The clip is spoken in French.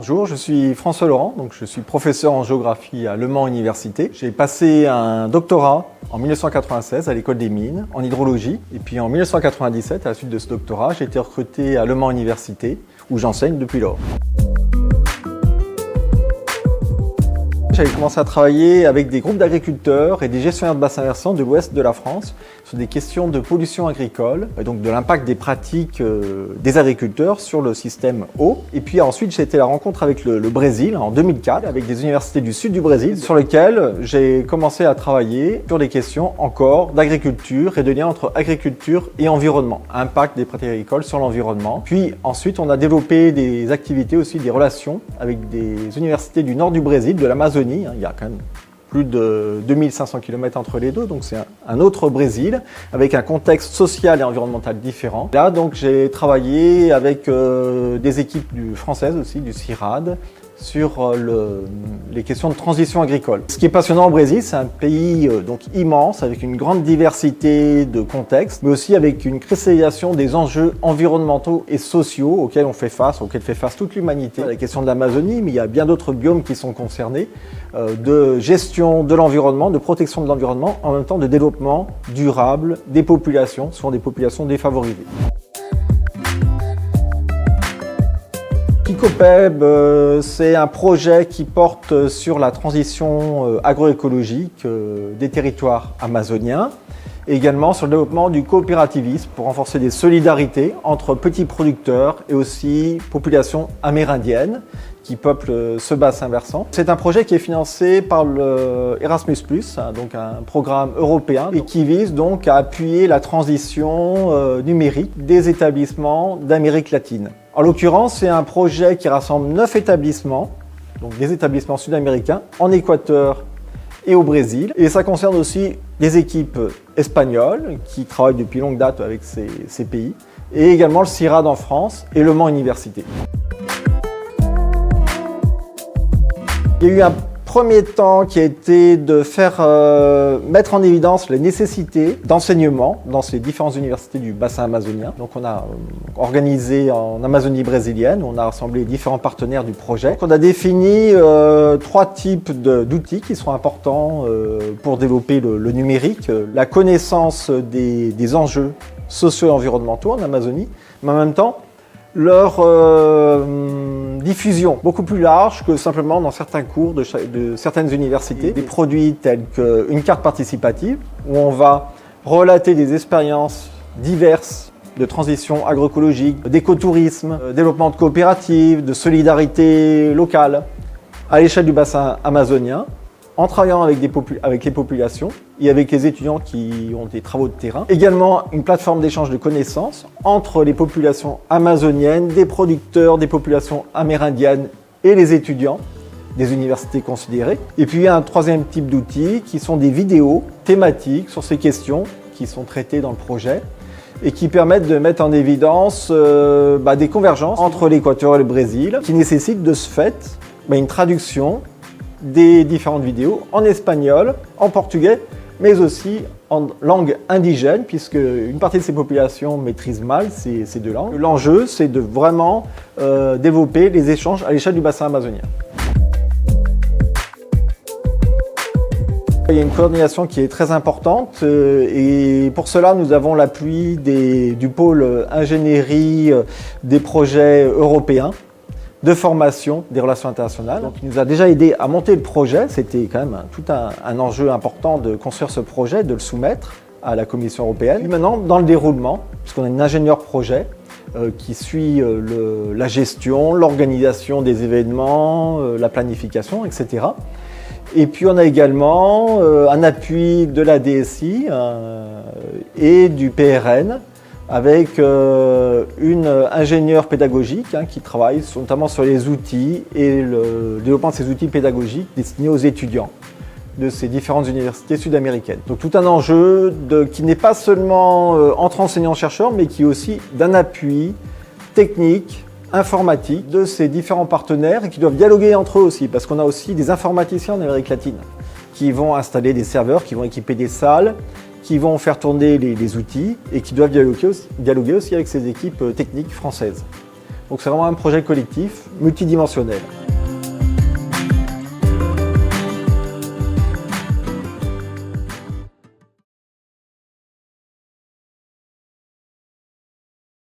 Bonjour, je suis François Laurent, donc je suis professeur en géographie à Le Mans Université. J'ai passé un doctorat en 1996 à l'école des mines en hydrologie et puis en 1997, à la suite de ce doctorat, j'ai été recruté à Le Mans Université où j'enseigne depuis lors. J'avais commencé à travailler avec des groupes d'agriculteurs et des gestionnaires de bassins versants de l'ouest de la France sur des questions de pollution agricole, et donc de l'impact des pratiques des agriculteurs sur le système eau. Et puis ensuite, j'ai été à la rencontre avec le Brésil en 2004, avec des universités du sud du Brésil, sur lesquelles j'ai commencé à travailler sur des questions encore d'agriculture et de lien entre agriculture et environnement, impact des pratiques agricoles sur l'environnement. Puis ensuite, on a développé des activités aussi, des relations avec des universités du nord du Brésil, de l'Amazonie. Il y a quand même plus de 2500 km entre les deux, donc c'est un autre Brésil avec un contexte social et environnemental différent. Là, donc, j'ai travaillé avec des équipes françaises aussi, du CIRAD, sur les questions de transition agricole. Ce qui est passionnant au Brésil, c'est un pays donc immense, avec une grande diversité de contextes, mais aussi avec une cristallisation des enjeux environnementaux et sociaux auxquels fait face toute l'humanité. La question de l'Amazonie, mais il y a bien d'autres biomes qui sont concernés, de gestion de l'environnement, de protection de l'environnement, en même temps de développement durable des populations, souvent des populations défavorisées. Kikopeb, c'est un projet qui porte sur la transition agroécologique des territoires amazoniens et également sur le développement du coopérativisme pour renforcer des solidarités entre petits producteurs et aussi populations amérindiennes qui peuplent ce bassin versant. C'est un projet qui est financé par le Erasmus+, donc un programme européen, et qui vise donc à appuyer la transition numérique des établissements d'Amérique latine. En l'occurrence, c'est un projet qui rassemble 9 établissements, donc des établissements sud-américains, en Équateur et au Brésil. Et ça concerne aussi des équipes espagnoles qui travaillent depuis longue date avec ces pays, et également le CIRAD en France et Le Mans Université. Il y a eu un premier temps qui a été de faire mettre en évidence les nécessités d'enseignement dans ces différentes universités du bassin amazonien. Donc on a organisé en Amazonie brésilienne, on a rassemblé différents partenaires du projet. Donc on a défini 3 types d'outils qui sont importants pour développer le numérique. La connaissance des enjeux socio et environnementaux en Amazonie, mais en même temps leur diffusion beaucoup plus large que simplement dans certains cours de certaines universités. Des produits tels qu'une carte participative où on va relater des expériences diverses de transition agroécologique, d'écotourisme, développement de coopératives, de solidarité locale à l'échelle du bassin amazonien, en travaillant avec les populations et avec les étudiants qui ont des travaux de terrain. Également, une plateforme d'échange de connaissances entre les populations amazoniennes, des producteurs, des populations amérindiennes et les étudiants des universités considérées. Et puis, un troisième type d'outils qui sont des vidéos thématiques sur ces questions qui sont traitées dans le projet et qui permettent de mettre en évidence des convergences entre l'Équateur et le Brésil qui nécessitent de ce fait une traduction des différentes vidéos en espagnol, en portugais, mais aussi en langue indigène, puisque une partie de ces populations maîtrisent mal ces 2 langues. L'enjeu, c'est de vraiment développer les échanges à l'échelle du bassin amazonien. Il y a une coordination qui est très importante et pour cela, nous avons l'appui du pôle ingénierie des projets européens de formation des relations internationales. Donc, il nous a déjà aidé à monter le projet. C'était quand même tout un enjeu important de construire ce projet, de le soumettre à la Commission européenne. Et maintenant, dans le déroulement, puisqu'on a une ingénieure projet qui suit la gestion, l'organisation des événements, la planification, etc. Et puis on a également un appui de la DSI et du PRN, avec une ingénieure pédagogique qui travaille notamment sur les outils et le développement de ces outils pédagogiques destinés aux étudiants de ces différentes universités sud-américaines. Donc tout un enjeu qui n'est pas seulement entre enseignants-chercheurs, mais qui est aussi d'un appui technique, informatique de ces différents partenaires et qui doivent dialoguer entre eux aussi, parce qu'on a aussi des informaticiens en Amérique latine qui vont installer des serveurs, qui vont équiper des salles, qui vont faire tourner les outils et qui doivent dialoguer aussi avec ces équipes techniques françaises. Donc c'est vraiment un projet collectif multidimensionnel.